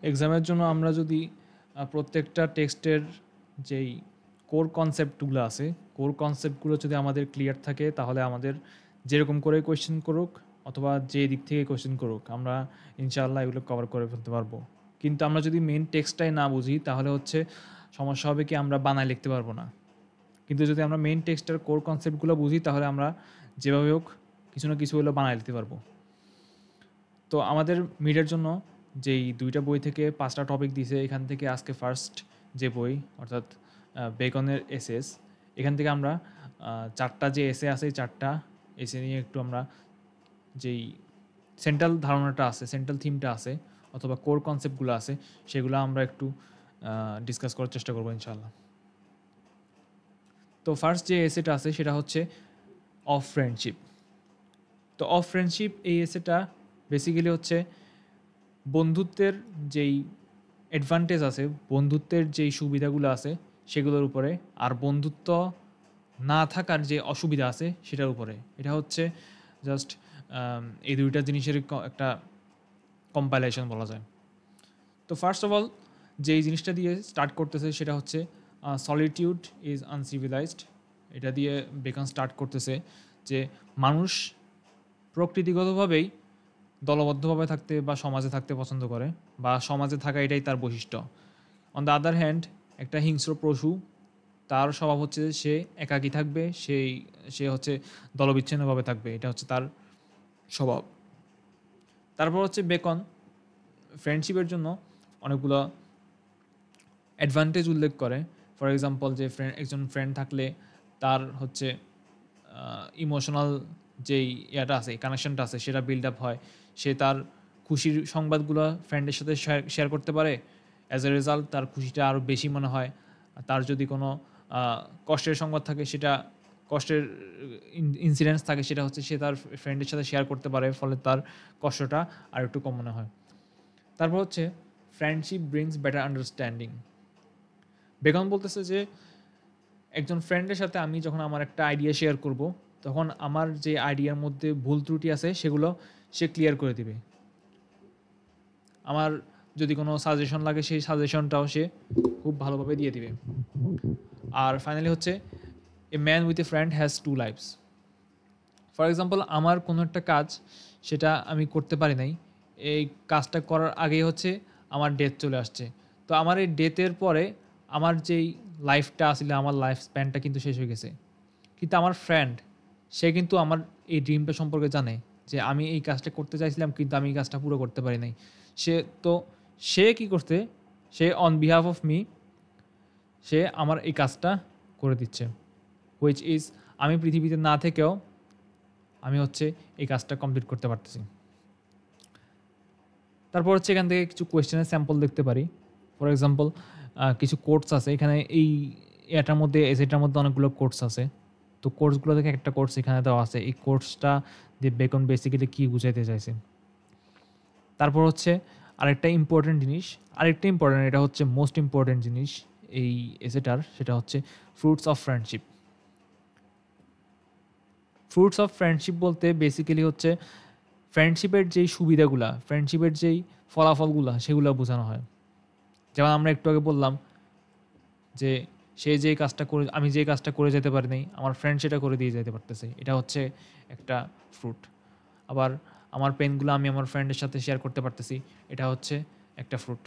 এক্সামের জন্য আমরা যদি প্রত্যেকটা টেক্সটের যেই কোর কনসেপ্টগুলো আছে, কোর কনসেপ্টগুলো যদি আমাদের ক্লিয়ার থাকে, তাহলে আমাদের যেরকম করে কোয়েশ্চেন করুক অথবা যে দিক থেকে কোয়েশ্চেন করুক, আমরা ইনশাআল্লাহ এগুলো কভার করে ফেলতে পারবো। কিন্তু আমরা যদি মেন টেক্সটটাই না বুঝি, তাহলে হচ্ছে সমস্যা হবে কি, আমরা বানায় লিখতে পারবো না। কিন্তু যদি আমরা মেন টেক্সটের কোর কনসেপ্টগুলো বুঝি, তাহলে আমরা যেভাবে হোক কিছু না কিছু হলেও বানায় লিখতে পারবো। তো আমাদের মিডের জন্য যেই 2টা বই থেকে 5টা টপিক দিয়েছে, এখান থেকে আজকে ফার্স্ট যে বই অর্থাৎ বেকনের এসেস, এখান থেকে আমরা 4টা যে এসে আছে, 4টা এসে নিয়ে একটু আমরা যেই সেন্ট্রাল ধারণাটা আছে, সেন্ট্রাল থিমটা আছে অথবা কোর কনসেপ্টগুলো আছে, সেগুলো আমরা একটু ডিসকাস করার চেষ্টা করবো ইনশাআল্লাহ। তো ফার্স্ট যে এসেটা আছে সেটা হচ্ছে অফ ফ্রেন্ডশিপ। তো অফ ফ্রেন্ডশিপ এই এসেটা বেসিক্যালি হচ্ছে বন্ধুত্বের যেই অ্যাডভান্টেজ আছে, বন্ধুত্বের যেই সুবিধাগুলো আছে সেগুলোর উপরে, আর বন্ধুত্ব না থাকার যে অসুবিধা আছে সেটার উপরে। এটা হচ্ছে জাস্ট এই 2টা জিনিসের একটা কম্পাইলেশন বলা যায়। তো ফার্স্ট অফ অল যেই জিনিসটা দিয়ে স্টার্ট করতেছে সেটা হচ্ছে সলিটিউড ইজ আনসিভিলাইজড। এটা দিয়ে বেকন স্টার্ট করতেছে যে মানুষ প্রকৃতিগতভাবেই দলবদ্ধভাবে থাকতে বা সমাজে থাকতে পছন্দ করে, বা সমাজে থাকা এটাই তার বৈশিষ্ট্য। অন দ্য আদার হ্যান্ড একটা হিংস্র পশু, তার স্বভাব হচ্ছে সে একাকী থাকবে, সে হচ্ছে দলবিচ্ছিন্নভাবে থাকবে, এটা হচ্ছে তার স্বভাব। তারপর হচ্ছে বেকন ফ্রেন্ডশিপের জন্য অনেকগুলো অ্যাডভান্টেজ উল্লেখ করে। ফর এক্সাম্পল, যে একজন ফ্রেন্ড থাকলে তার হচ্ছে ইমোশনাল যেই ইয়াটা আছে, কানেকশনটা আছে, সেটা বিল্ড আপ হয়। সে তার খুশির সংবাদগুলো ফ্রেন্ডের সাথে শেয়ার করতে পারে। অ্যাজ এ রেজাল্ট তার খুশিটা আরও বেশি মনে হয়। তার যদি কোনো কষ্টের সংবাদ থাকে, সেটা কষ্টের ইনসিডেন্টস থাকে, সেটা হচ্ছে সে তার ফ্রেন্ডের সাথে শেয়ার করতে পারে, ফলে তার কষ্টটা আর একটু কম মনে হয়। তারপর হচ্ছে friendship brings better understanding. Begum বলতেছে যে একজন ফ্রেন্ডের সাথে আমি যখন আমার একটা আইডিয়া শেয়ার করব, তখন আমার যে আইডিয়ার মধ্যে ভুল ত্রুটি আছে সেগুলো সে ক্লিয়ার করে দিবে। আমার যদি কোনো সাজেশন লাগে, সেই সাজেশনটাও সে খুব ভালোভাবে দিয়ে দিবে। আর ফাইনালি হচ্ছে a man with a friend has 2 lives. For example, আমার কোনো একটা কাজ সেটা আমি করতে পারি নাই, এই কাজটা করার আগেই হচ্ছে আমার ডেথ চলে আসছে। তো আমার এই ডেথের পরে আমার যেই লাইফটা আসলে, আমার লাইফ স্প্যানটা কিন্তু শেষ হয়ে গেছে। কিন্তু আমার ফ্রেন্ড, সে কিন্তু আমার এই ড্রিমটা সম্পর্কে জানে যে আমি এই কাজটা করতে চাইছিলাম, কিন্তু আমি এই কাজটা পুরো করতে পারি নাই। তো সে কী করতে, সে অন বিহাফ অফ মি, সে আমার এই কাজটা করে দিচ্ছে, হুইচ ইজ আমি পৃথিবীতে না থেকেও আমি হচ্ছে এই কাজটা কমপ্লিট করতে পারতেছি। তারপর হচ্ছে এখান থেকে কিছু কোয়েশ্চেনের স্যাম্পল দেখতে পারি। ফর এক্সাম্পল, কিছু কোর্স আছে এখানে, এটার মধ্যে এসেটার মধ্যে অনেকগুলো কোর্স আছে। তো কোর্সগুলো থেকে একটা কোর্স এখানে দেওয়া আছে। এই কোর্সটা দিয়ে বেকন বেসিক্যালি কী বুঝাইতে চাইছে। তারপর হচ্ছে আরেকটা ইম্পর্টেন্ট, এটা হচ্ছে মোস্ট ইম্পর্টেন্ট জিনিস এই এসেটার, সেটা হচ্ছে fruits of friendship. Fruits of friendship বলতে বেসিক্যালি হচ্ছে ফ্রেন্ডশিপের যেই সুবিধাগুলা, ফ্রেন্ডশিপের যেই ফলাফলগুলা, সেগুলো বোঝানো হয়। যেমন আমরা একটু আগে বললাম যে আমি যে কাজটা করে যেতে পারি নাই, আমার ফ্রেন্ড সেটা করে দিয়ে যেতে পারতেছে, এটা হচ্ছে একটা ফ্রুট। আবার আমার পেনগুলো আমি আমার ফ্রেন্ডের সাথে শেয়ার করতে পারতেছি, এটা হচ্ছে একটা ফ্রুট।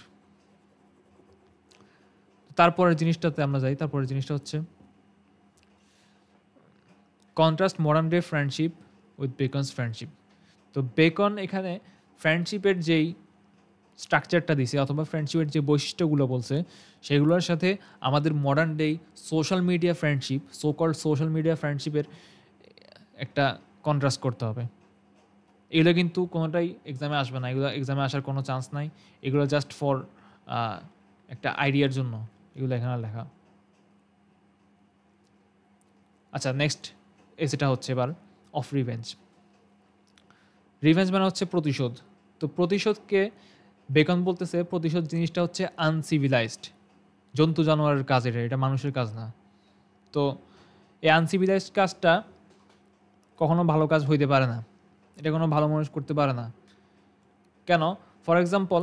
তারপরের জিনিসটাতে আমরা যাই। তারপরের জিনিসটা হচ্ছে contrast modern day friendship with Bacon's friendship. তো বেকন এখানে ফ্রেন্ডশিপের যেই স্ট্রাকচারটা দিছে অথবা ফ্রেন্ডশিপের যে বৈশিষ্ট্যগুলো বলছে, সেগুলোর সাথে আমাদের modern day social media friendship, social media ফ্রেন্ডশিপের একটা কন্ট্রাস্ট করতে হবে। এগুলো কিন্তু কোনোটাই এক্সামে আসবে না, এগুলো এক্সামে আসার কোনো চান্স নাই। এগুলো জাস্ট ফর একটা আইডিয়ার জন্য এগুলো এখানে লেখা। আচ্ছা, নেক্সট এসেটা হচ্ছে এবার অফ রিভেঞ্জ। রিভেঞ্জ মানে হচ্ছে প্রতিশোধ। তো প্রতিশোধকে বেকন বলতেছে প্রতিশোধ জিনিসটা হচ্ছে আনসিভিলাইজড, জন্তু জানোয়ারের কাজ, এটা মানুষের কাজ না। তো এই আনসিভিলাইজড কাজটা কখনো ভালো কাজ হইতে পারে না, এটা কোনো ভালো মানুষ করতে পারে না। কেন? ফর এক্সাম্পল,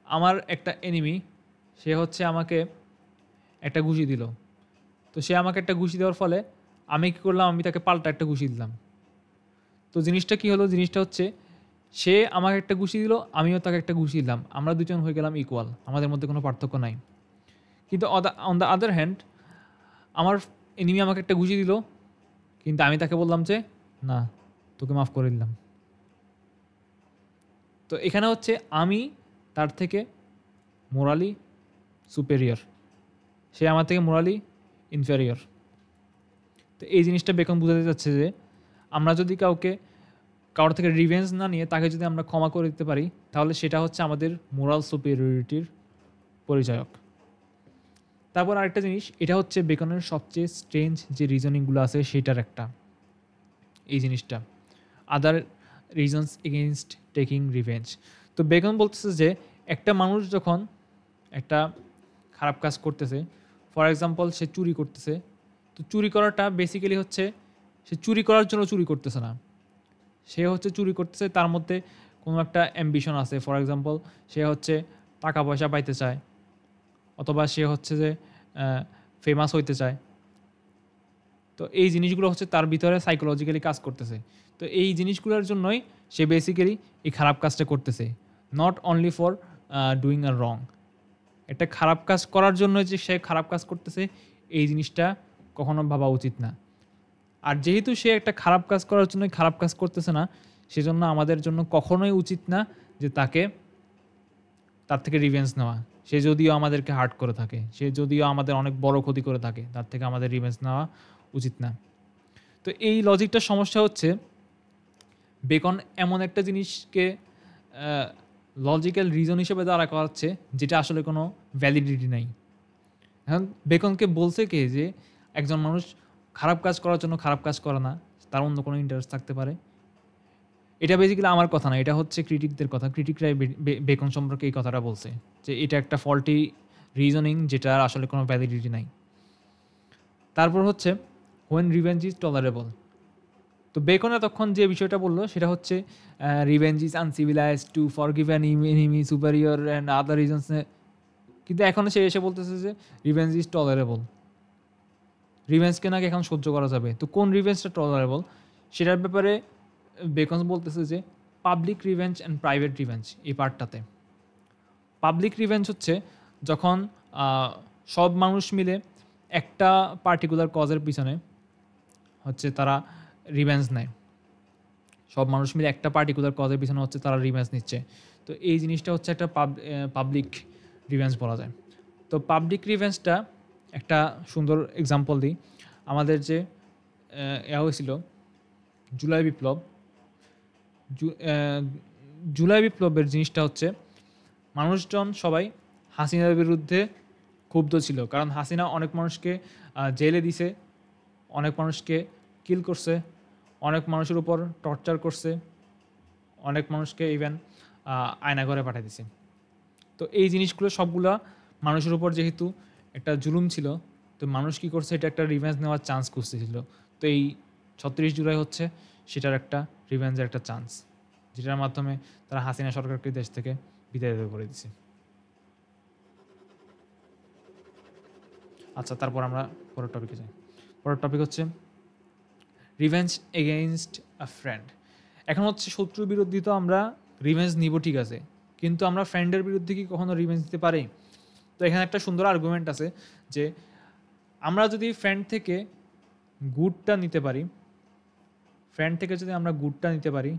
আমার একটা এনিমি, সে হচ্ছে আমাকে একটা ঘুষি দিল। তো সে আমাকে একটা ঘুষি দেওয়ার ফলে আমি কী করলাম, আমি তাকে পাল্টা একটা ঘুষি দিলাম। তো জিনিসটা কী হলো, জিনিসটা হচ্ছে সে আমাকে একটা ঘুষি দিল, আমিও তাকে একটা ঘুষি দিলাম, আমরা দুজন হয়ে গেলাম ইকুয়াল, আমাদের মধ্যে কোনো পার্থক্য নাই। কিন্তু অন দ্য আদার হ্যান্ড আমার এনিমি আমাকে একটা ঘুষি দিল, কিন্তু আমি তাকে বললাম যে না, তোকে মাফ করে দিলাম। তো এখানে হচ্ছে আমি তার থেকে মোরালি সুপেরিয়র, সে আমার থেকে মোরালি ইনফেরিয়র। তো এই জিনিসটা বেকন বোঝাতে যাচ্ছে যে আমরা যদি কারোর থেকে রিভেঞ্জ না নিয়ে তাকে যদি আমরা ক্ষমা করে দিতে পারি, তাহলে সেটা হচ্ছে আমাদের মোরাল সুপেরিয়রিটির পরিচায়ক। তারপর আরেকটা জিনিস, এটা হচ্ছে বেকনের সবচেয়ে স্ট্রেঞ্জ যে রিজনিংগুলো আছে সেটার একটা, এই জিনিসটা আদার রিজনস এগেনস্ট টেকিং রিভেঞ্জ। তো বেকন বলতেছে যে একটা মানুষ যখন একটা খারাপ কাজ করতেছে, ফর এক্সাম্পল সে চুরি করতেছে, তো চুরি করাটা বেসিক্যালি হচ্ছে সে চুরি করার জন্য চুরি করতেছে না, সে হচ্ছে চুরি করতেছে তার মধ্যে কোনো একটা অ্যাম্বিশন আছে। ফর এক্সাম্পল সে হচ্ছে টাকা পয়সা পাইতে চায়, অথবা সে হচ্ছে যে ফেমাস হইতে চায়। তো এই জিনিসগুলো হচ্ছে তার ভিতরে সাইকোলজিক্যালি কাজ করতেছে। তো এই জিনিসগুলোর জন্যই সে বেসিক্যালি এই খারাপ কাজটা করতেছে, not only for doing a wrong. একটা খারাপ কাজ করার জন্য যে সে খারাপ কাজ করতেছে, এই জিনিসটা কখনো ভাবা উচিত না। আর যেহেতু সে একটা খারাপ কাজ করার জন্য খারাপ কাজ করতেছে না, সেজন্য আমাদের জন্য কখনোই উচিত না যে তার থেকে রিভেঞ্জ নেওয়া। সে যদিও আমাদেরকে হার্ট করে থাকে, সে যদিও আমাদের অনেক বড় ক্ষতি করে থাকে, তার থেকে আমাদের রিভেঞ্জ নেওয়া উচিত না। তো এই লজিকটার সমস্যা হচ্ছে বেকন এমন একটা জিনিসকে লজিক্যাল রিজন হিসেবে দাঁড়া করাচ্ছে যেটা আসলে কোনো ভ্যালিডিটি নাই। এখন বেকনকে বলছে কে যে একজন মানুষ খারাপ কাজ করার জন্য খারাপ কাজ করে না, তার অন্য কোনো ইন্টারেস্ট থাকতে পারে? এটা বেসিক্যালি আমার কথা না, এটা হচ্ছে ক্রিটিকদের কথা। ক্রিটিকরাই বেকন সম্পর্কে এই কথাটা বলছে যে এটা একটা ফল্টি রিজনিং, যেটার আসলে কোনো ভ্যালিডিটি নাই। তারপর হচ্ছে হোয়েন রিভেঞ্জ ইজ টলারেবল। তো বেকন এতক্ষণ যে বিষয়টা বললো সেটা হচ্ছে revenge is uncivilized to forgive an enemy superior and other reasons. কিন্তু এখন সে এসে বলতেছে যে রিভেঞ্জ ইজ টলারেবল, রিভেঞ্জকে নাকি এখন সহ্য করা যাবে। তো কোন রিভেঞ্জটা টলারেবল সেটার ব্যাপারে বেকন বলতেছে যে public revenge and private revenge. এই পার্টটাতে পাবলিক রিভেঞ্জ হচ্ছে যখন সব মানুষ মিলে একটা পার্টিকুলার কজের পিছনে হচ্ছে তারা রিভেঞ্জ নেয়, সব মানুষ মিলে একটা পার্টিকুলার কজের পিছনে হচ্ছে তারা রিভেঞ্জ নিচ্ছে। তো এই জিনিসটা হচ্ছে একটা পাবলিক রিভেঞ্জ বলা যায়। তো পাবলিক রিভেঞ্জটা একটা সুন্দর এক্সাম্পল দিই। আমাদের যে হয়েছিল জুলাই বিপ্লব, জুলাই বিপ্লবের জিনিসটা হচ্ছে মানুষজন সবাই হাসিনার বিরুদ্ধে ক্ষুব্ধ ছিল, কারণ হাসিনা অনেক মানুষকে জেলে দিছে, অনেক মানুষকে কিল করছে, অনেক মানুষের উপর টর্চার করছে, অনেক মানুষকে ইভেন আয়নাঘরে পাঠিয়ে দিছে। তো এই জিনিসগুলো সবগুলা মানুষের উপর যেহেতু একটা জুলুম ছিল, তো মানুষ কী করছে, এটা একটা রিভেঞ্জ নেওয়ার চান্স খুঁজতেছিল। তো এই 36 জুলাই হচ্ছে সেটার একটা রিভেঞ্জের একটা চান্স, যেটার মাধ্যমে তারা হাসিনা সরকারকে দেশ থেকে বিদায় করে দিছে। আচ্ছা, তারপর আমরা পরের টপিকে যাই। পরের টপিক হচ্ছে রিভেঞ্জ এগেইনস্ট আ ফ্রেন্ড। এখন হচ্ছে শত্রুর বিরুদ্ধে তো আমরা রিভেঞ্জ নিব, ঠিক আছে, কিন্তু আমরা ফ্রেন্ডের বিরুদ্ধে কি কখনো রিভেঞ্জ দিতে পারি? তো এখানে একটা সুন্দর আর্গুমেন্ট আছে যে আমরা যদি ফ্রেন্ড থেকে গুডটা নিতে পারি, ফ্রেন্ড থেকে যদি আমরা গুডটা নিতে পারি,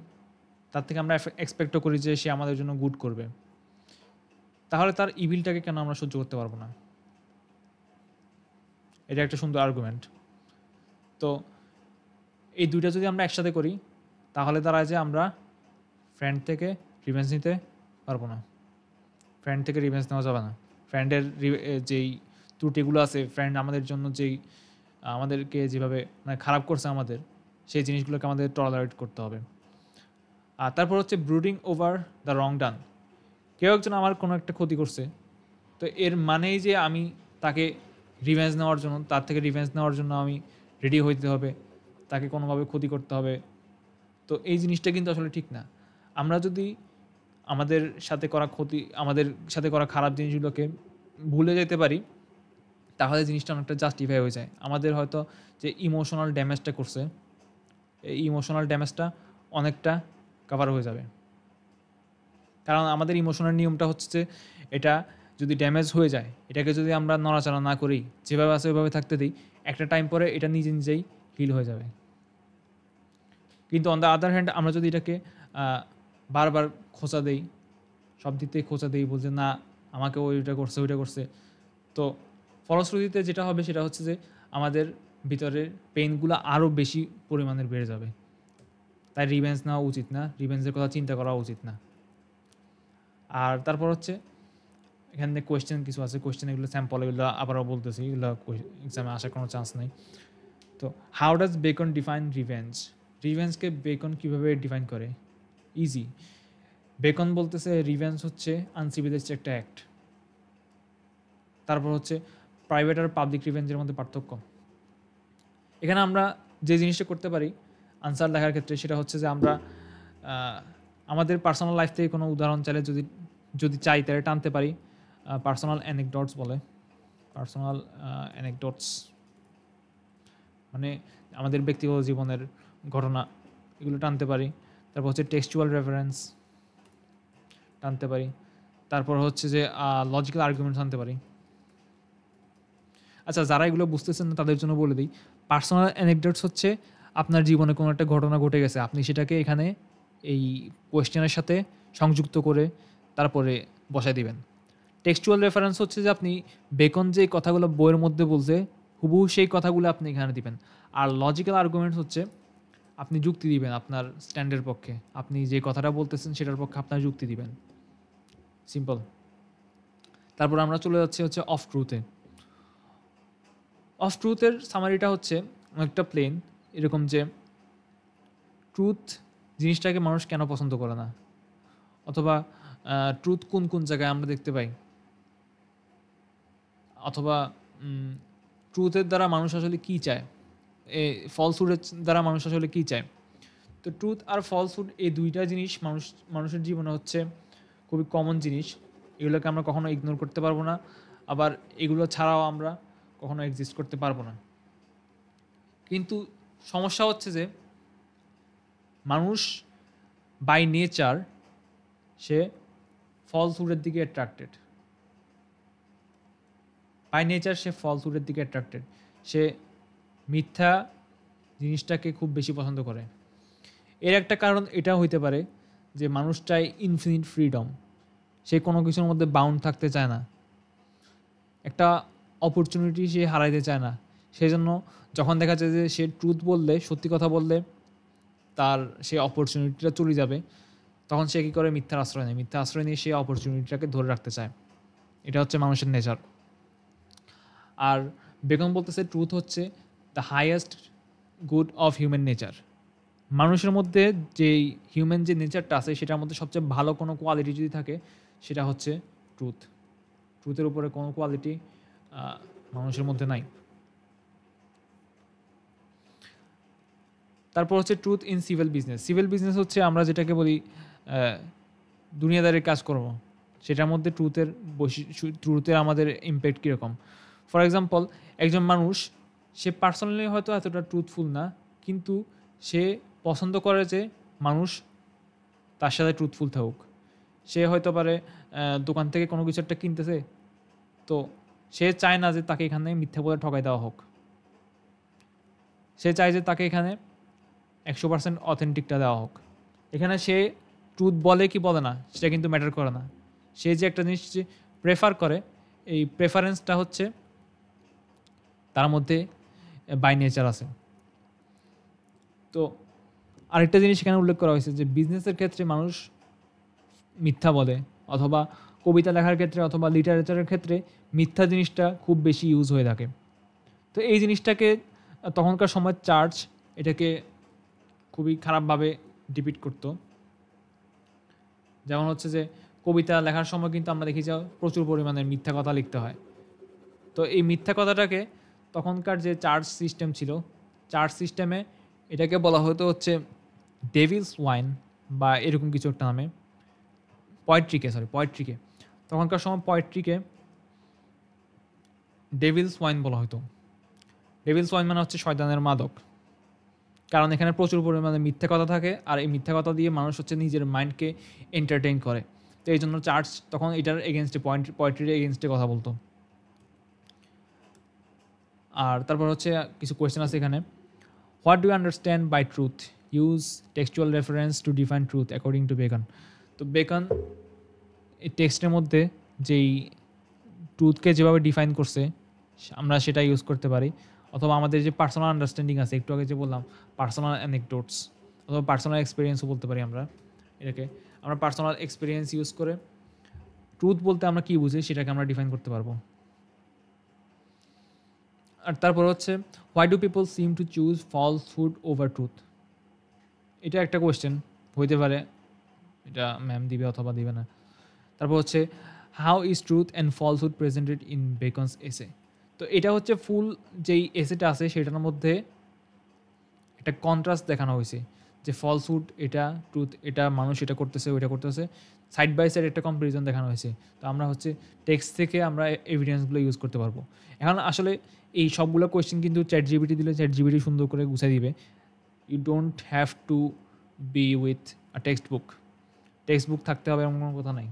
তার থেকে আমরা এক্সপেক্টও করি যে সে আমাদের জন্য গুড করবে, তাহলে তার ইভিলটাকে কেন আমরা সহ্য করতে পারবো না? এটা একটা সুন্দর আর্গুমেন্ট। তো এই দুইটা যদি আমরা একসাথে করি, তাহলে দাঁড়ায় যে আমরা ফ্রেন্ড থেকে রিভেঞ্জ নিতে পারবো না, ফ্রেন্ড থেকে রিভেঞ্জ নেওয়া যাবে না। ফ্রেন্ডের যেই ত্রুটিগুলো আছে, ফ্রেন্ড আমাদের জন্য যেই আমাদেরকে যেভাবে মানে খারাপ করছে আমাদের, সেই জিনিসগুলোকে আমাদের টলারেট করতে হবে। আর তারপর হচ্ছে ব্রুডিং ওভার দ্য রং ডান। কেউ একজন আমার কোনো একটা ক্ষতি করছে, তো এর মানেই যে আমি তাকে রিভেঞ্জ নেওয়ার জন্য, তার থেকে রিভেঞ্জ নেওয়ার জন্য আমি রেডি হইতে হবে, তাকে কোনোভাবে ক্ষতি করতে হবে। তো এই জিনিসটা কিন্তু আসলে ঠিক না। আমরা যদি আমাদের সাথে করা ক্ষতি, আমাদের সাথে করা খারাপ জিনিসগুলোকে ভুলে যেতে পারি, তাহলে জিনিসটা অনেকটা জাস্টিফাই হয়ে যায়। আমাদের হয়তো যে ইমোশনাল ড্যামেজটা করছে, এই ইমোশনাল ড্যামেজটা অনেকটা কভার হয়ে যাবে। কারণ আমাদের ইমোশনাল নিয়মটা হচ্ছে যে এটা যদি ড্যামেজ হয়ে যায়, এটাকে যদি আমরা নড়াচড়া না করি, যেভাবে আছে ওইভাবে থাকতে দিই, একটা টাইম পরে এটা নিজে নিজেই হিল হয়ে যাবে। কিন্তু অন দ্য আদার হ্যান্ড আমরা যদি এটাকে বারবার খোঁচা দেই, সব দিক থেকে খোঁচা দিই, বলছে না আমাকে ওইটা করছে ওইটা করছে, তো ফলশ্রুতিতে যেটা হবে সেটা হচ্ছে যে আমাদের ভিতরের পেইনগুলো আরও বেশি পরিমাণের বেড়ে যাবে। তাই রিভেঞ্জ নেওয়া উচিত না, রিভেঞ্জের কথা চিন্তা করা উচিত না। আর তারপর হচ্ছে এখানে কোয়েশ্চেন কিছু আছে, কোয়েশ্চেন এগুলো স্যাম্পল, এগুলো আবারও বলতেছি, এগুলো এক্সামে আসার কোনো চান্স নেই। তো how does Bacon define revenge? রিভেঞ্জকে বেকন কীভাবে ডিফাইন করে? ইজি। বেকন বলতেছে রিভেঞ্জ হচ্ছে আনসিভিলাইজড একটা অ্যাক্ট। তারপর হচ্ছে প্রাইভেট আর পাবলিক রিভেঞ্জের মধ্যে পার্থক্য। এখানে আমরা যে জিনিসটা করতে পারি আনসার লেখার ক্ষেত্রে, সেটা হচ্ছে যে আমরা আমাদের পার্সোনাল লাইফ থেকে কোনো উদাহরণ চাইলে যদি চাই তাহলে টানতে পারি। পার্সোনাল অ্যানেকডটস বলে, পার্সোনাল অ্যানেকডটস মানে আমাদের ব্যক্তিগত জীবনের ঘটনা, এগুলো টানতে পারি। তারপর হচ্ছে টেক্সচুয়াল রেফারেন্স টানতে পারি। তারপর হচ্ছে যে লজিক্যাল আর্গুমেন্টস আনতে পারি। আচ্ছা, যারা এগুলো বুঝতেছেন না তাদের জন্য বলে দিই, পার্সোনাল অ্যানেকডটস হচ্ছে আপনার জীবনে কোনো একটা ঘটনা ঘটে গেছে, আপনি সেটাকে এখানে এই কোয়েশ্চেনের সাথে সংযুক্ত করে তারপরে বসায় দিবেন। টেক্সচুয়াল রেফারেন্স হচ্ছে যে আপনি বেকন যে কথাগুলো বইয়ের মধ্যে বলছে হুবহু সেই কথাগুলো আপনি এখানে দিবেন। আর লজিক্যাল আর্গুমেন্টস হচ্ছে আপনি যুক্তি দিবেন আপনার স্ট্যান্ডের পক্ষে, আপনি যে কথাটা বলতেছেন সেটার পক্ষে আপনার যুক্তি দিবেন। সিম্পল। তারপর আমরা চলে যাচ্ছি হচ্ছে অফ ট্রুথে। অফ ট্রুথের সামারিটা হচ্ছে অনেকটা প্লেন, এরকম যে ট্রুথ জিনিসটাকে মানুষ কেন পছন্দ করে না, অথবা ট্রুথ কোন কোন জায়গায় আমরা দেখতে পাই, অথবা ট্রুথের দ্বারা মানুষ আসলে কী চায়, ফলসহুডের দ্বারা মানুষ আসলে কী চায়। তো ট্রুথ আর ফলসহুড এই দুইটা জিনিস মানুষের জীবনে হচ্ছে খুবই কমন জিনিস, এগুলোকে আমরা কখনো ইগনোর করতে পারবো না, আবার এগুলো ছাড়াও আমরা কখনো এক্সিস্ট করতে পারবো না। কিন্তু সমস্যা হচ্ছে যে মানুষ বাই নেচার সে ফলসহুডের দিকে অ্যাট্রাক্টেড, বাই নেচার সে ফলসহুডের দিকে অ্যাট্রাক্টেড, সে মিথ্যা জিনিসটাকে খুব বেশি পছন্দ করে। এর একটা কারণ এটা হইতে পারে যে মানুষ চায় ইনফিনিট ফ্রিডম, সে কোনো কিছুর মধ্যে বাউন্ড থাকতে চায় না, একটা অপরচুনিটি সে হারাইতে চায় না। সেই জন্য যখন দেখা যায় যে সে ট্রুথ বললে, সত্যি কথা বললে তার সে অপরচুনিটিটা চলে যাবে, তখন সে কী করে মিথ্যার আশ্রয় নেয়, মিথ্যা আশ্রয় নিয়ে সে অপরচুনিটিটাকে ধরে রাখতে চায়। এটা হচ্ছে মানুষের নেচার। আর বেকন বলতেছে ট্রুথ হচ্ছে the highest good of human nature. মানুষের মধ্যে যেই হিউম্যান যে নেচারটা আছে সেটার মধ্যে সবচেয়ে ভালো কোনো কোয়ালিটি যদি থাকে সেটা হচ্ছে ট্রুথ। ট্রুথের উপরে কোনো কোয়ালিটি মানুষের মধ্যে নাই। তারপর হচ্ছে truth in civil business. Civil business হচ্ছে আমরা যেটাকে বলি দুনিয়াদারির কাজকর্ম, সেটার মধ্যে ট্রুথের আমাদের ইম্প্যাক্ট কীরকম। ফর এক্সাম্পল, একজন মানুষ সে পার্সোনালি হয়তো এতটা ট্রুথফুল না, কিন্তু সে পছন্দ করে যে মানুষ তার সাথে ট্রুথফুল থাকুক। সে হয়তো পারে দোকান থেকে কোনো কিছু একটা কিনতেছে, তো সে চায় না যে তাকে এখানে মিথ্যা বলে ঠকাই দেওয়া হোক, সে চায় যে তাকে এখানে 100% অথেন্টিকটা দেওয়া হোক। এখানে সে ট্রুথ বলে কি বলে না সেটা কিন্তু ম্যাটার করে না, সে যে একটা জিনিস যে প্রেফার করে, এই প্রেফারেন্সটা হচ্ছে তার মধ্যে বাই নেচার আছে। তো আরেকটা জিনিস এখানে উল্লেখ করা হয়েছে যে বিজনেসের ক্ষেত্রে মানুষ মিথ্যা বলে, অথবা কবিতা লেখার ক্ষেত্রে অথবা লিটারেচারের ক্ষেত্রে মিথ্যা জিনিসটা খুব বেশি ইউজ হয়ে থাকে। তো এই জিনিসটাকে তখনকার সময় চার্চ এটাকে খুবই খারাপভাবে ডিপিট করতো। যেমন হচ্ছে যে কবিতা লেখার সময় কিন্তু আমরা দেখি যে প্রচুর পরিমাণে মিথ্যা কথা লিখতে হয়। তো এই মিথ্যা কথাটাকে তখনকার যে চার্চ সিস্টেম ছিল, চার্চ সিস্টেমে এটাকে বলা হতো হচ্ছে ডেভিলস ওয়াইন বা এরকম কিছু একটা নামে। পোয়েট্রিকে তখনকার সময় পোয়েট্রিকে ডেভিলস ওয়াইন বলা হতো। ডেভিলস ওয়াইন মানে হচ্ছে শয়তানের মাদক, কারণ এখানে প্রচুর পরিমাণে মিথ্যা কথা থাকে, আর এই মিথ্যা কথা দিয়ে মানুষ হচ্ছে নিজের মাইন্ডকে এন্টারটেইন করে। তো এই জন্য চার্চ তখন এটার এগেনস্টে পোয়েট্রির এগেনস্টে কথা বলতো। আর তারপর হচ্ছে কিছু কোয়েশ্চেন আছে এখানে। What do you understand by truth? Use textual reference to define truth according to Bacon. তো বেকন এই টেক্সটের মধ্যে যেই ট্রুথকে যেভাবে ডিফাইন করছে আমরা সেটা ইউজ করতে পারি, অথবা আমাদের যে পার্সোনাল আন্ডারস্ট্যান্ডিং আছে, একটু আগে যে বললাম পার্সোনাল অ্যানেকডোটস অথবা পার্সোনাল এক্সপিরিয়েন্সও বলতে পারি এটাকে আমরা পার্সোনাল এক্সপিরিয়েন্স ইউজ করে ট্রুথ বলতে আমরা কী বুঝি সেটাকে আমরা ডিফাইন করতে পারবো। আর তারপর হচ্ছে why do people seem to choose falsehood over truth? এটা একটা কোয়েশ্চেন হইতে পারে, এটা ম্যাম দিবে অথবা দিবে না। তারপর হচ্ছে how is truth and falsehood presented in Bacon's essay? তো এটা হচ্ছে ফুল যেই এসেটা আছে সেটার মধ্যে একটা কন্ট্রাস্ট দেখানো হয়েছে, যে ফলসহুড এটা, ট্রুথ এটা, মানুষ এটা করতেছে ওইটা করতেছে, সাইড বাই সাইড একটা কম্পারিজন দেখানো হয়েছে। তো আমরা হচ্ছে টেক্সট থেকে আমরা এভিডেন্সগুলো ইউজ করতে পারবো। এখন আসলে এই সবগুলো কোয়েশ্চেন কিন্তু চ্যাট জিপিটি দিলে চ্যাট জিপিটি সুন্দর করে গুছিয়ে দিবে। You don't have to be with a text book থাকতে হবে এমন কোনো কথা নাই,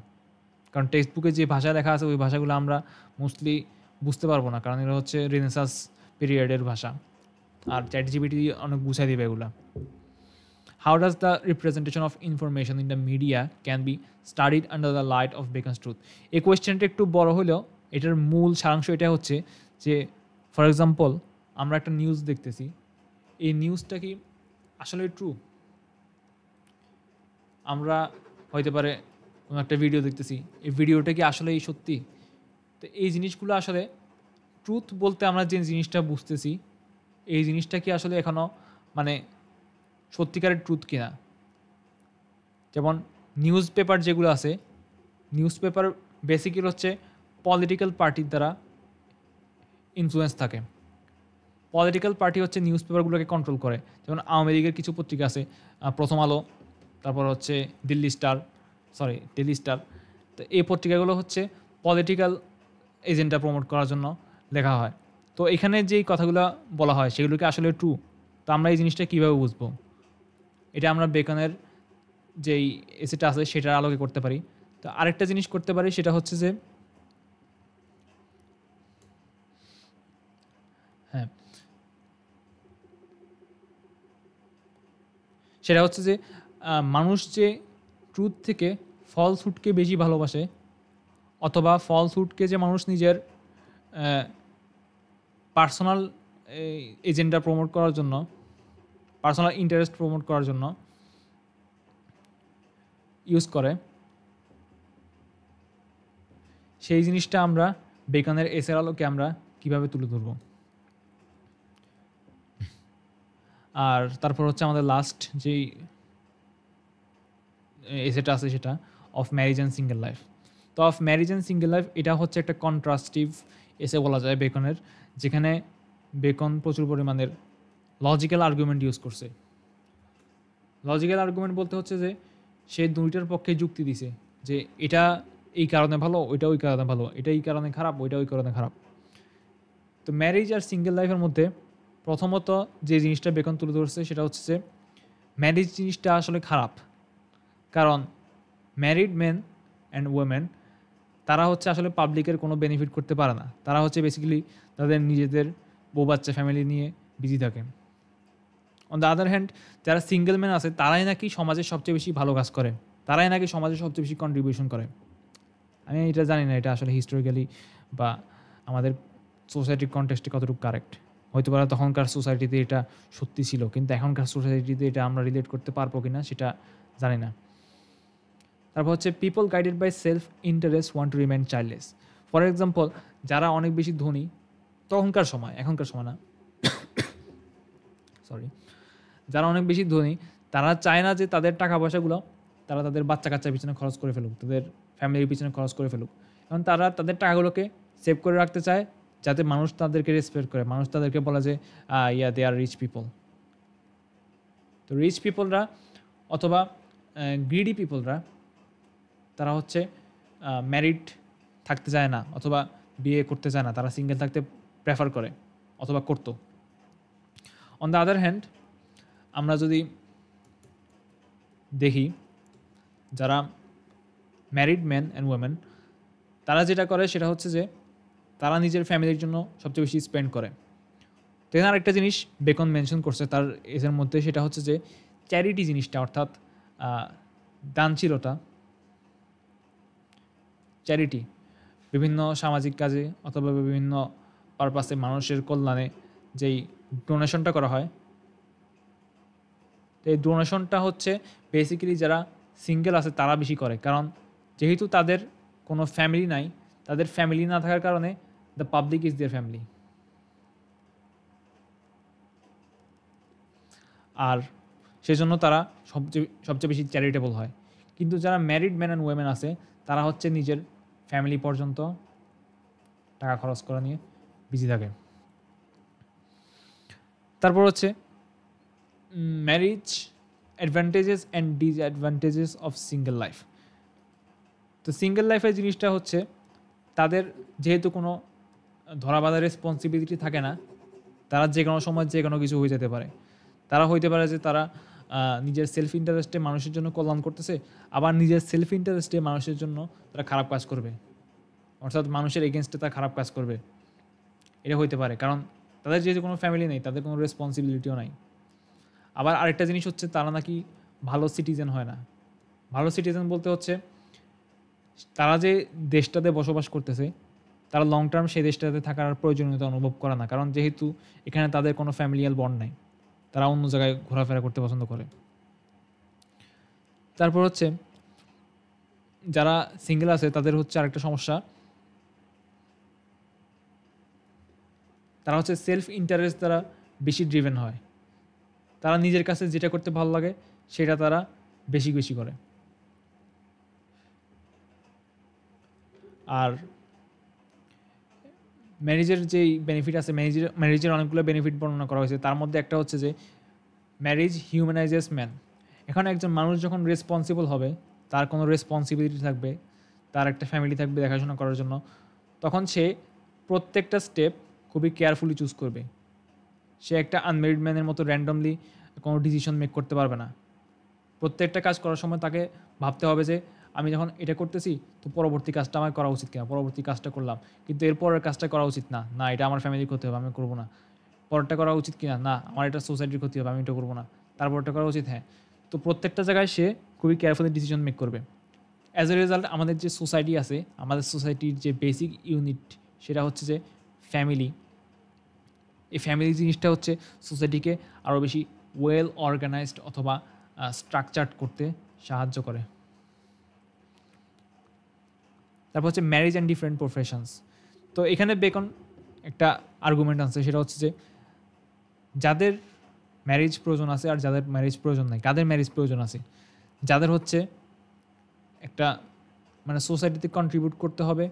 কারণ টেক্সট বুকে যে ভাষা লেখা আছে ওই ভাষাগুলো আমরা মোস্টলি বুঝতে পারবো না, কারণ এটা হচ্ছে রেনেসাস পিরিয়ডের ভাষা, আর চ্যাট জিপিটি অনেক গুছিয়ে দিবে এগুলা। How does the representation of information in the media can be studied under the light of Bacon's truth? এই কোয়েশ্চেনটা একটু বড় হলেও এটার মূল সারাংশ এটা হচ্ছে যে, ফর এক্সাম্পল আমরা একটা নিউজ দেখতেছি, এই নিউজটা কি আসলে ট্রু? আমরা হইতে পারে কোনো একটা ভিডিও দেখতেছি, এই ভিডিওটা কি আসলেই সত্যি? তো এই জিনিসগুলো আসলে ট্রুথ বলতে আমরা যে জিনিসটা বুঝতেছি এই জিনিসটা কি আসলে এখনও মানে সত্যিকারের ট্রুথ কিনা। যেমন নিউজ পেপার যেগুলো আছে, নিউজ পেপার বেসিক্যালি হচ্ছে পলিটিক্যাল পার্টির দ্বারা ইনফ্লুয়েন্স থাকে। পলিটিক্যাল পার্টি হচ্ছে নিউজ পেপারগুলোকে কন্ট্রোল করে। যেমন আওয়ামী লীগের কিছু পত্রিকা আছে, প্রথম আলো, তারপর হচ্ছে ডেইলি স্টার। তো এই পত্রিকাগুলো হচ্ছে পলিটিক্যাল এজেন্ডা প্রমোট করার জন্য লেখা হয়। তো এখানে যেই কথাগুলো বলা হয় সেগুলোকে আসলে ট্রু, তো আমরা এই জিনিসটা কীভাবে বুঝবো? এটা আমরা বেকনের যেই এসেটা আছে সেটার আলোকে করতে পারি। তো আরেকটা জিনিস করতে পারি, সেটা হচ্ছে যে সেটা হচ্ছে যে মানুষ যে ট্রুথ থেকে ফলসহুডকে বেশি ভালোবাসে, অথবা ফলসহুডকে যে মানুষ নিজের পার্সোনাল এজেন্ডা প্রমোট করার জন্য, পার্সোনাল ইন্টারেস্ট প্রমোট করার জন্য ইউজ করে, সেই জিনিসটা আমরা বেকনের এসের আলোকে আমরা কীভাবে তুলে ধরব। আর তারপর হচ্ছে আমাদের লাস্ট যেই এসেটা আছে সেটা of marriage and single life. তো of marriage and single life এটা হচ্ছে একটা কন্ট্রাস্টিভ এসে বলা যায় বেকনের, যেখানে বেকন প্রচুর পরিমাণের লজিক্যাল আর্গুমেন্ট ইউজ করছে। লজিক্যাল আর্গুমেন্ট বলতে হচ্ছে যে সে দুইটার পক্ষে যুক্তি দিছে, যে এটা এই কারণে ভালো, ওইটা ওই কারণে ভালো, এটা এই কারণে খারাপ, ওইটা ওই কারণে খারাপ। তো ম্যারিজ আর সিঙ্গেল লাইফের মধ্যে প্রথমত যে জিনিসটা বেকন তুলে ধরছে সেটা হচ্ছে যে ম্যারিজ জিনিসটা আসলে খারাপ, কারণ ম্যারিড মেন অ্যান্ড ওমেন তারা হচ্ছে আসলে পাবলিকের কোনো বেনিফিট করতে পারে না, তারা হচ্ছে বেসিক্যালি তাদের নিজেদের বউ বাচ্চা ফ্যামিলি নিয়ে বিজি থাকে। অন দ্য আদার হ্যান্ড যারা সিঙ্গেল ম্যান আছে তারাই নাকি সমাজের সবচেয়ে বেশি ভালো কাজ করে, তারাই নাকি সমাজের সবচেয়ে বেশি কন্ট্রিবিউশন করে। আমি এটা জানি না এটা আসলে হিস্টোরিক্যালি বা আমাদের সোসাইটির কনটেক্সটে কতটুকু কারেক্ট, হয়তো পারে তখনকার সোসাইটিতে এটা সত্যি ছিল, কিন্তু এখনকার সোসাইটিতে এটা আমরা রিলেট করতে পারবো কি না সেটা জানি না। তারপর হচ্ছে people guided by self interest want to remain childless. For example যারা অনেক বেশি ধনী তখনকার সময়, এখনকার সময় না, যারা অনেক বেশি ধনী তারা চায় না যে তাদের টাকা পয়সাগুলো তারা তাদের বাচ্চা কাচ্চার পিছনে খরচ করে ফেলুক, তাদের ফ্যামিলির পিছনে খরচ করে ফেলুক। কারণ তারা তাদের টাকাগুলোকে সেভ করে রাখতে চায় যাতে মানুষ তাদেরকে রেসপেক্ট করে, মানুষ তাদেরকে বলে যে দে আর রিচ পিপল। তো রিচ পিপলরা অথবা গ্রিডি পিপলরা তারা হচ্ছে ম্যারিড থাকতে চায় না অথবা বিয়ে করতে চায় না, তারা সিঙ্গেল থাকতে প্রেফার করে অথবা করতো। অন দ্য আদার হ্যান্ড আমরা যদি দেখি যারা ম্যারিড ম্যান অ্যান্ড ওমেন, তারা যেটা করে সেটা হচ্ছে যে তারা নিজের ফ্যামিলির জন্য সবচেয়ে বেশি স্পেন্ড করে। তো এখানে আরেকটা জিনিস বেকন মেনশন করছে তার এসের মধ্যে, সেটা হচ্ছে যে চ্যারিটি জিনিসটা, অর্থাৎ দানশীলতা, চ্যারিটি বিভিন্ন সামাজিক কাজে অথবা বিভিন্ন পারপাসে মানুষের কল্যাণে যেই ডোনেশনটা করা হয়, তো এই ডোনেশনটা হচ্ছে বেসিক্যালি যারা সিঙ্গেল আছে তারা বেশি করে, কারণ যেহেতু তাদের কোনো ফ্যামিলি নাই, তাদের ফ্যামিলি না থাকার কারণে the public is their family. আর সেজন্য তারা সবচেয়ে বেশি চ্যারিটেবল হয়। কিন্তু যারা ম্যারিড ম্যান অ্যান্ড ওয়েমেন আছে তারা হচ্ছে নিজের ফ্যামিলি পর্যন্ত টাকা খরচ করা নিয়ে বিজি থাকে। তারপর হচ্ছে marriage advantages and disadvantages of single life. তো সিঙ্গেল লাইফের জিনিসটা হচ্ছে তাদের যেহেতু কোনো ধরাবাঁধা রেসপন্সিবিলিটি থাকে না, তারা যে কোনো সময় যে কোনো কিছু হয়ে যেতে পারে। তারা হইতে পারে যে তারা নিজের সেলফ ইন্টারেস্টে মানুষের জন্য কল্যাণ করতেছে, আবার নিজের সেলফ ইন্টারেস্টে মানুষের জন্য তারা খারাপ কাজ করবে, অর্থাৎ মানুষের এগেনস্টে তারা খারাপ কাজ করবে। এটা হইতে পারে কারণ তাদের যেহেতু কোনো ফ্যামিলি নেই, তাদের কোনো রেসপন্সিবিলিটিও নাই। আবার আরেকটা জিনিস হচ্ছে তারা নাকি ভালো সিটিজেন হয় না। ভালো সিটিজেন বলতে হচ্ছে তারা যে দেশটাতে বসবাস করতেছে তারা লং টার্ম সেই দেশটাতে থাকার প্রয়োজনীয়তা অনুভব করে না, কারণ যেহেতু এখানে তাদের কোনো ফ্যামিলিয়াল বন্ড নাই, তারা অন্য জায়গায় ঘোরাফেরা করতে পছন্দ করে। তারপর হচ্ছে যারা সিঙ্গেল আছে তাদের হচ্ছে আরেকটা সমস্যা, তারা হচ্ছে সেলফ ইন্টারেস্ট দ্বারা বেশি ড্রিভেন হয়। তারা নিজের কাছে যেটা করতে ভালো লাগে সেটা তারা বেশি বেশি করে। আর ম্যারেজের যেই বেনিফিট আছে, ম্যারেজের অনেকগুলো বেনিফিট বর্ণনা করা হয়েছে, তার মধ্যে একটা হচ্ছে যে ম্যারেজ হিউম্যানাইজেস ম্যান। এখন একজন মানুষ যখন রেসপন্সিবল হবে, তার কোনো রেসপন্সিবিলিটি থাকবে, তার একটা ফ্যামিলি থাকবে দেখাশোনা করার জন্য, তখন সে প্রত্যেকটা স্টেপ খুবই কেয়ারফুলি চুজ করবে। সে একটা আনমেরিড ম্যানের মতো র্যান্ডমলি কোনো ডিসিশন মেক করতে পারবে না। প্রত্যেকটা কাজ করার সময় তাকে ভাবতে হবে যে আমি যখন এটা করতেছি তো পরবর্তী কাজটা আমার করা উচিত কিনা, পরবর্তী কাজটা করলাম কিন্তু এরপরের কাজটা করা উচিত না, না এটা আমার ফ্যামিলির ক্ষতি হবে আমি করবো না, পরেরটা করা উচিত কিনা, না আমার এটা সোসাইটির ক্ষতি হবে আমি এটা করবো না, তারপরটা করা উচিত, হ্যাঁ। তো প্রত্যেকটা জায়গায় সে খুবই কেয়ারফুলি ডিসিশন মেক করবে। অ্যাজ এ রেজাল্ট আমাদের যে সোসাইটি আছে, আমাদের সোসাইটির যে বেসিক ইউনিট সেটা হচ্ছে যে ফ্যামিলি। এই ফ্যামিলি জিনিসটা হচ্ছে সোসাইটিকে আরও বেশি ওয়েল অর্গানাইজড অথবা স্ট্রাকচার্ড করতে সাহায্য করে। তারপর হচ্ছে ম্যারেজ অ্যান্ড ডিফারেন্ট প্রফেশনস। তো এখানে বেকন একটা আর্গুমেন্ট আছে, সেটা হচ্ছে যে যাদের ম্যারেজ প্রয়োজন আছে আর যাদের ম্যারেজ প্রয়োজন নাই, কাদের ম্যারেজ প্রয়োজন আছে, যাদের হচ্ছে একটা মানে সোসাইটিতে কন্ট্রিবিউট করতে হবে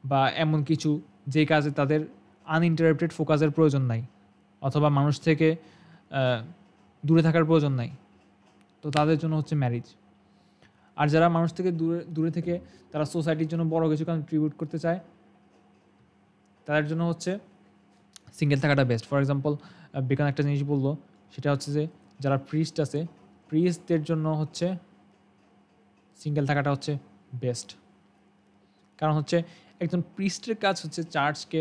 বা এমন কিছু যে কাজে তাদের আনইন্টারাপ্টেড ফোকাসের প্রয়োজন নাই অথবা মানুষ থেকে দূরে থাকার প্রয়োজন নাই, তো তাদের জন্য হচ্ছে ম্যারেজ। আর যারা মানুষ থেকে দূরে থেকে তারা সোসাইটির জন্য বড় কিছু কন্ট্রিবিউট করতে চায়, তাদের জন্য হচ্ছে সিঙ্গেল থাকাটা বেস্ট। ফর এক্সাম্পল বেকন একটা জিনিস বললো, সেটা হচ্ছে যে যারা প্রিস্ট আছে, প্রিস্টদের জন্য হচ্ছে সিঙ্গেল থাকাটা হচ্ছে বেস্ট। কারণ হচ্ছে একজন প্রিস্টের কাজ হচ্ছে চার্চকে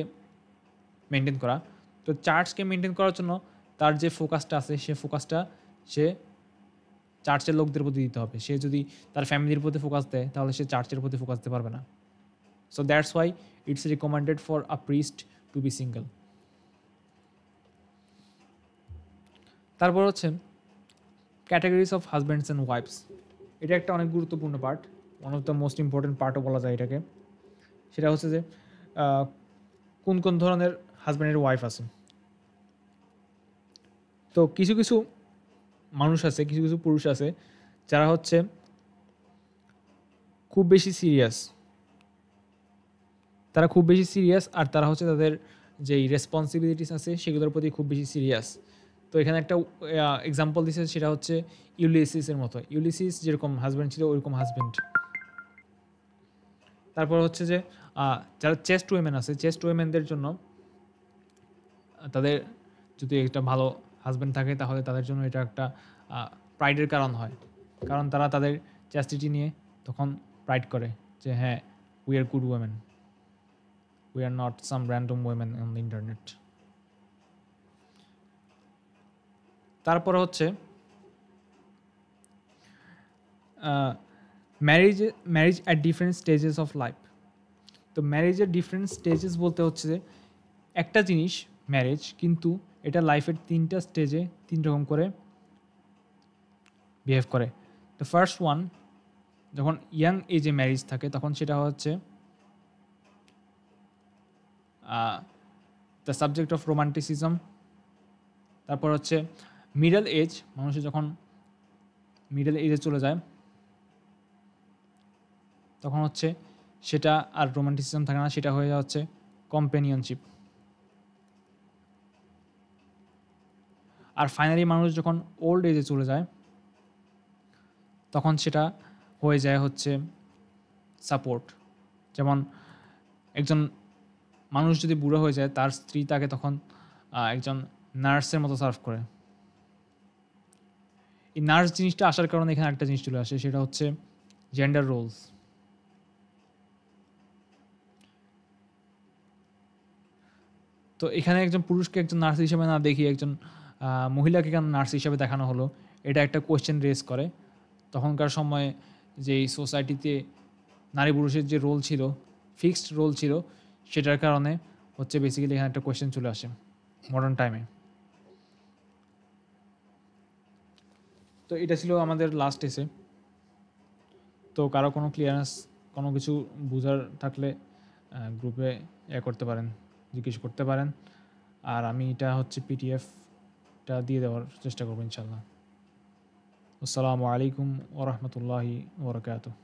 মেনটেন করা। তো চার্চকে মেনটেন করার জন্য তার যে ফোকাসটা আছে সে ফোকাসটা সে চার্চের লোকদের প্রতি দিতে হবে। সে যদি তার ফ্যামিলির প্রতি ফোকাস দেয় তাহলে সে চার্চের প্রতি ফোকাস দিতে পারবে না। So that's why it's recommended for a priest to be single. তারপর হচ্ছে categories of husbands and wives. এটা একটা অনেক গুরুত্বপূর্ণ part, one of the most important পার্টও বলা যায় এটাকে। সেটা হচ্ছে যে কোন কোন ধরনের হাজব্যান্ডের ওয়াইফ আছে। তো কিছু কিছু মানুষ আছে, কিছু কিছু পুরুষ আছে যারা হচ্ছে খুব বেশি সিরিয়াস, তারা খুব বেশি সিরিয়াস আর তারা হচ্ছে তাদের যেই রেসপন্সিবিলিটিস আছে সেগুলোর প্রতি খুব বেশি সিরিয়াস। তো এখানে একটা এক্সাম্পল দিচ্ছে, সেটা হচ্ছে ইউলিসিসের মতো। ইউলিসিস যেরকম হাজব্যান্ড ছিল ওইরকম হাজব্যান্ড। তারপর হচ্ছে যে যারা চেস্ট ওয়েমেন আছে, চেস্ট ওয়েমেনদের জন্য তাদের যদি একটা ভালো হাজব্যান্ড থাকে তাহলে তাদের জন্য এটা একটা প্রাইডের কারণ হয়, কারণ তারা তাদের চ্যাস্টিটি নিয়ে তখন প্রাইড করে যে হ্যাঁ, we are good women, we are not some random women on the internet. তারপরে হচ্ছে marriage at different stages of life. তো ম্যারেজের ডিফারেন্ট স্টেজেস বলতে হচ্ছে যে একটা জিনিস ম্যারেজ, কিন্তু এটা লাইফের 3টা স্টেজে 3 রকম করে বিহেভ করে। দ্য ফার্স্ট ওয়ান, যখন ইয়াং এজে ম্যারেজ থাকে তখন সেটা হচ্ছে দ্য সাবজেক্ট অফ রোমান্টিসিজম। তারপর হচ্ছে মিডল এজ, মানুষের যখন মিডল এজে চলে যায় তখন হচ্ছে সেটা আর রোমান্টিসিজম থাকে না, সেটা হয়ে যাচ্ছে কম্পেনিয়নশিপ। আর ফাইনালি মানুষ যখন ওল্ড এজে চলে যায় তখন সেটা হয়ে যায় হচ্ছে সাপোর্ট। যেমন একজন মানুষ যদি বুড়ো হয়ে যায় তার স্ত্রী তাকে তখন একজন নার্সের মতো সার্ভ করে। এই নার্স জিনিসটা আসার কারণে এখানে একটা জিনিস চলে আসে, সেটা হচ্ছে জেন্ডার রোলস। তো এখানে একজন পুরুষকে একজন নার্স হিসেবে না দেখিয়ে একজন মহিলাকে কেন নার্স হিসেবে দেখানো হলো, এটা একটা কোয়েশ্চেন রেজ করে। তখনকার সময়ে যে সোসাইটিতে নারী পুরুষের যে রোল ছিল, ফিক্সড রোল ছিল, সেটার কারণে হচ্ছে বেসিক্যালি এখানে একটা কোয়েশ্চেন চলে আসে মডার্ন টাইমে। তো এটা ছিল আমাদের লাস্ট এসে। তো কারো কোনো ক্লিয়ারেন্স, কোনো কিছু বোঝার থাকলে গ্রুপে করতে পারেন, জিজ্ঞেস করতে পারেন। আর আমি এটা হচ্ছে পিডিএফটা দিয়ে দেওয়ার চেষ্টা করবো ইনশাল্লাহ। আসসালামু আলাইকুম ওয়া রাহমাতুল্লাহি ওয়া বারাকাতুহু।